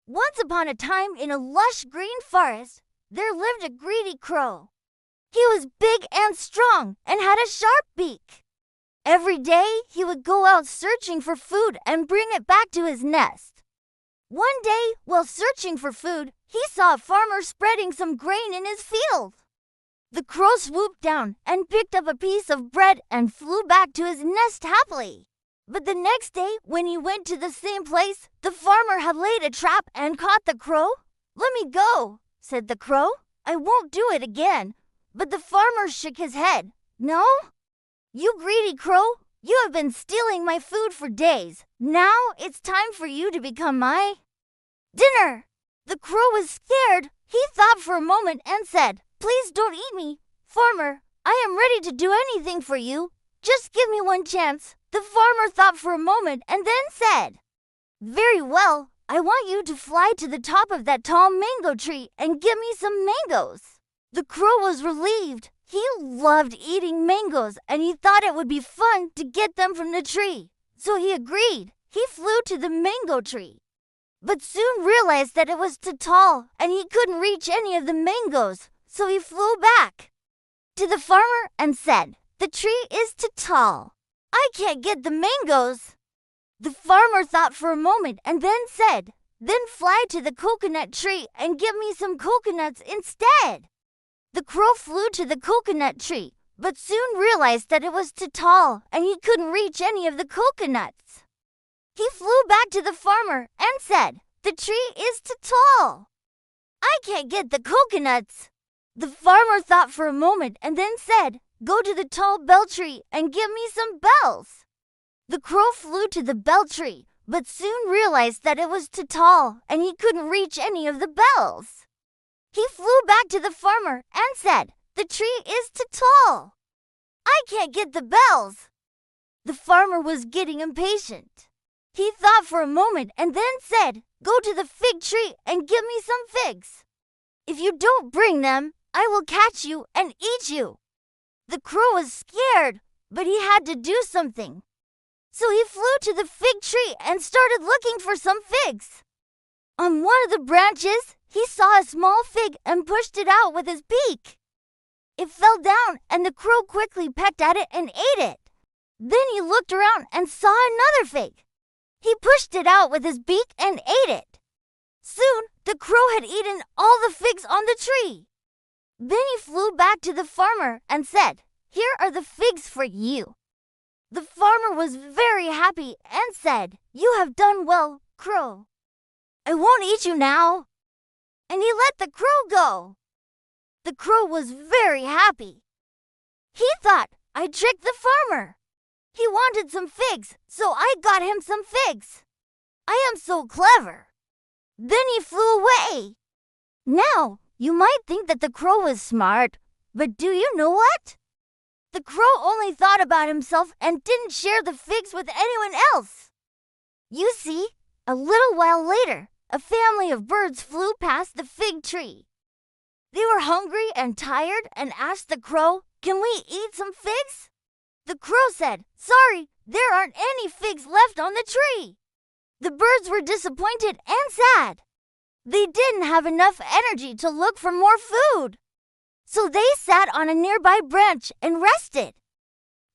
Once upon a time, in a lush green forest, there lived a greedy crow. He was big and strong and had a sharp beak. Every day, he would go out searching for food and bring it back to his nest. One day, while searching for food, he saw a farmer spreading some grain in his field. The crow swooped down and picked up a piece of bread and flew back to his nest happily. But the next day, when he went to the same place, the farmer had laid a trap and caught the crow. "Let me go," said the crow. "I won't do it again." But the farmer shook his head. "No? You greedy crow, you have been stealing my food for days. Now it's time for you to become my dinner." The crow was scared. He thought for a moment and said, "Please don't eat me, farmer. I am ready to do anything for you. Just give me one chance." The farmer thought for a moment and then said, "Very well. I want you to fly to the top of that tall mango tree and give me some mangoes." The crow was relieved. He loved eating mangoes and he thought it would be fun to get them from the tree. So he agreed. He flew to the mango tree, but soon realized that it was too tall and he couldn't reach any of the mangoes. So he flew back to the farmer and said, "The tree is too tall. I can't get the mangoes." The farmer thought for a moment and then said, "Then fly to the coconut tree and give me some coconuts instead." The crow flew to the coconut tree, but soon realized that it was too tall and he couldn't reach any of the coconuts. He flew back to the farmer and said, "The tree is too tall. I can't get the coconuts." The farmer thought for a moment and then said, "Go to the tall bell tree and give me some bells." The crow flew to the bell tree, but soon realized that it was too tall and he couldn't reach any of the bells. He flew back to the farmer and said, "The tree is too tall. I can't get the bells." The farmer was getting impatient. He thought for a moment and then said, "Go to the fig tree and give me some figs. If you don't bring them, I will catch you and eat you." The crow was scared, but he had to do something. So he flew to the fig tree and started looking for some figs. On one of the branches, he saw a small fig and pushed it out with his beak. It fell down and the crow quickly pecked at it and ate it. Then he looked around and saw another fig. He pushed it out with his beak and ate it. Soon, the crow had eaten all the figs on the tree. Then he flew back to the farmer and said, "Here are the figs for you." The farmer was very happy and said, "You have done well, crow. I won't eat you now." And he let the crow go. The crow was very happy. He thought, "I tricked the farmer. He wanted some figs, so I got him some figs. I am so clever." Then he flew away. Now, you might think that the crow was smart, but do you know what? The crow only thought about himself and didn't share the figs with anyone else. You see, a little while later, a family of birds flew past the fig tree. They were hungry and tired and asked the crow, "Can we eat some figs?" The crow said, "Sorry, there aren't any figs left on the tree." The birds were disappointed and sad. They didn't have enough energy to look for more food. So they sat on a nearby branch and rested.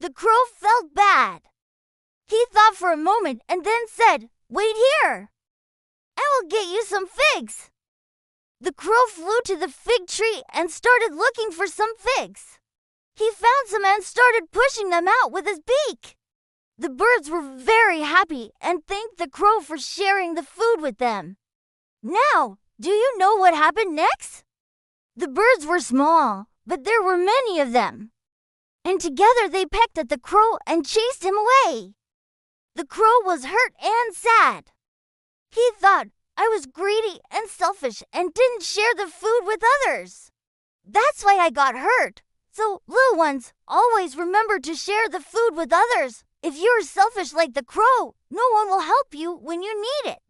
The crow felt bad. He thought for a moment and then said, "Wait here. I will get you some figs." The crow flew to the fig tree and started looking for some figs. He found some and started pushing them out with his beak. The birds were very happy and thanked the crow for sharing the food with them. Now, do you know what happened next? The birds were small, but there were many of them. And together they pecked at the crow and chased him away. The crow was hurt and sad. He thought, "I was greedy and selfish and didn't share the food with others. That's why I got hurt." So, little ones, always remember to share the food with others. If you're selfish like the crow, no one will help you when you need it.